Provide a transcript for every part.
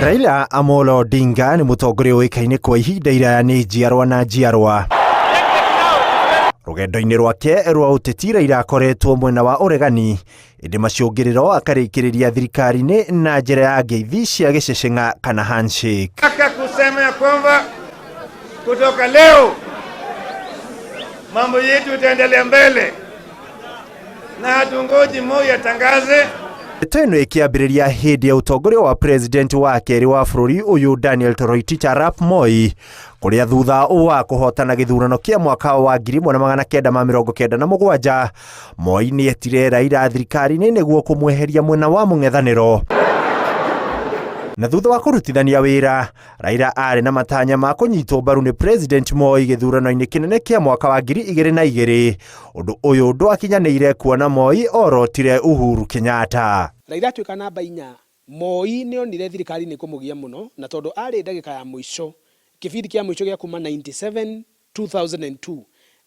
Raila Amolo Odinga ni mutongoria uikaine kwa ihinda iraya ni njiarwa na njiarwa. Rugendo-ini rwake rwa uteti Raila akoretwo mwena wa uregani, indi maciungiriro akarikiriria thirikari-ini na njira ya ngeithi cia giceceng'a kana handshake. Nataka kusema ya kwamba kutoka leo mambo yetu itaendelea mbele na hatungoji Moi atangaze. Ndeto ino ikiambiriria hindi ya utongoria wa president wa keri wa bururi uyu Daniel Toroitich arap Moi, kuria thutha wa kuhotana githurano kia mwaka wa 1997 Moi ni etire Raila thirikari-ini niguo kumweheria mwena wa mung'ethaniro. Na thutha wa kurutithania wira, Raila ari na matanya ma kunyitwo mbaru ni president Moi githurano-ini kinene kia mwaka wa 2002. Undu uyu ndwakinyanire kuona Moi orotire Uhuru Kenyatta. Raila tuika namba 4, Moi ni onire thirikari ni kumugia muno na tondu ari ndagika ya mwisho kibindi kia mwisho gia kuma 97 2002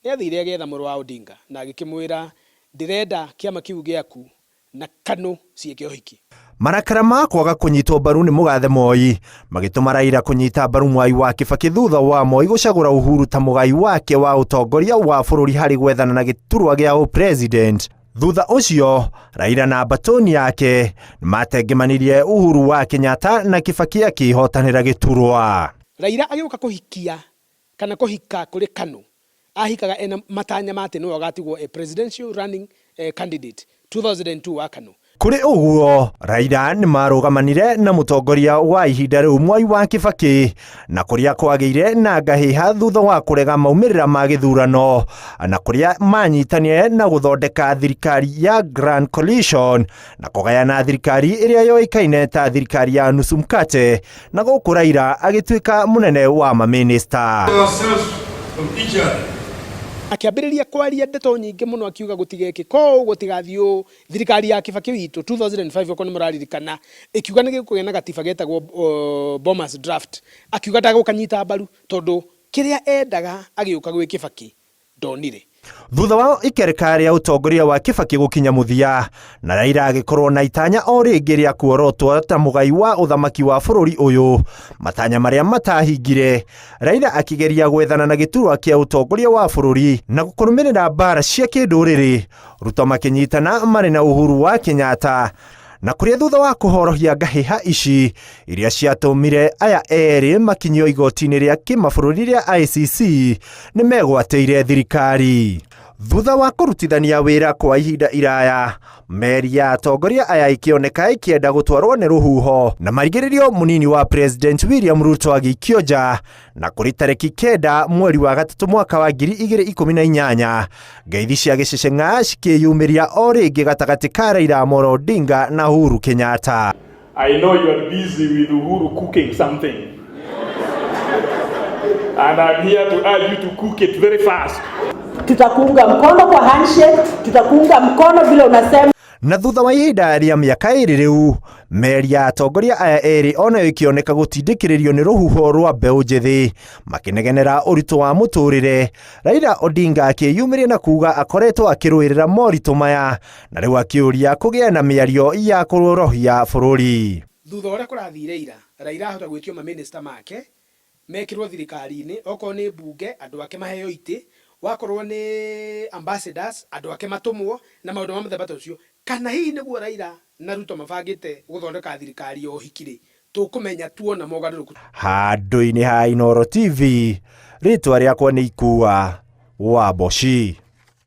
ni athire getha muru wa Odinga na agikimwira ndirenda kiama kiu giaku na KANU ciike uhiki. Marakara ma kwaga kunyitwo mbaru ni mugathe Moi magituma Raila kunyita mbaru Mwai wa Kibaki thutha wa Moi gucagura Uhuru ta mugai wake wa utongoria wa bururi hari gwethana na giturwa gia president. Thutha ucio Raila na batoni yake nimatengemanirie Uhuru wa Kenyatta na Kibaki akihotanira giturwa. Raila agiuka kuhikia kana kuhika kuri KANU ahikaga ena matanya mate no agatigwo presidential running candidate 2002 wa KANU. Kuri uguo Raila ni marugamanire na mutongoria wa ihinda riu Mwai wa Kibaki na kuria kwageire na ngahiha thutha wa kurega maumirira ma githurano na kuria manyitanie na guthondeka thirikari ya Grand Coalition na kugayana thirikari iria yoikaine ta thirikari ya nusu mkate na guku Raila agituika munene wa maminista. Akiambiriria kwaria ndeto nyingi muno akiuga gutigeke ko gutigathio thirikari ya Kibaki witu 2005 ko ni muraririkana ikiuga ni gikugena gatiba getagwo Bomas draft akiuga ndagukanyita mbaru tondu kiria endaga agiuka gwi Kibaki ndonire. Thutha wa ikereka ya utongoria wa Kibaki gukinya muthia na Raila agikorwo na itanya o ringi ria kuorotwo ta mugai wa uthamaki wa bururi uyu, matanya maria matahingire, Raila akigeria gwethana na giturwa kia utongoria wa bururi na gukurumirira mbara cia kinduriri, ruto makinyitana mari na Uhuru wa Kenyatta na kuria thutha wa kuhorohia ngahiha ici iria ciatumire aya eri makinyio igoti-ini ria kimabũrũri ria ICC ni megwateire thirikari. Thutha wa kurutithania wira kwa ihinda iraya, meri ya atongoria aya ikioneka ikienda gutwarwo ni ruhuho na marigiririo munini wa president William Ruto agikio nja na kuri tariki 9 mweri wa gatatu mwaka wa 2018 ngeithi cia giceceng'a cikiyumiria o ringi gatagati ka Raila Amolo Odinga na Uhuru Kenyatta. I know you are busy with Uhuru cooking something and I'm here to urge you to cook it very fast. Tutakuunga mkono kwa handshake, tutakuunga mkono vile unasema. Na thutha wa ihinda ria miaka iri riu, meri ya atongoria aya eri ona ikioneka gutindikiririo ni ruhuho rwa mbeu njithi makinegenera uritu wa muturire, Raila Odinga akiyumiria na kuga akoretwo akirwirira moritu maya na riu akiuria kugia na miario ya kurorohia bururi. Thutha uria kurathire ira, Raila ahota gwikio ma minister make mekirwo thirikari-ini oko ni bunge andu ake maheo iti, wakorwo ni ambassadors andu ake matumwo na maundu ma muthemba ucio, kana hihi niguo Raila na Ruto mabangite guthondeka thirikari yo hikire tukumenya tuona mogaruruku. Handu-ini ha Inooro TV, ritwa riakwa ni Ikua wa Boshi.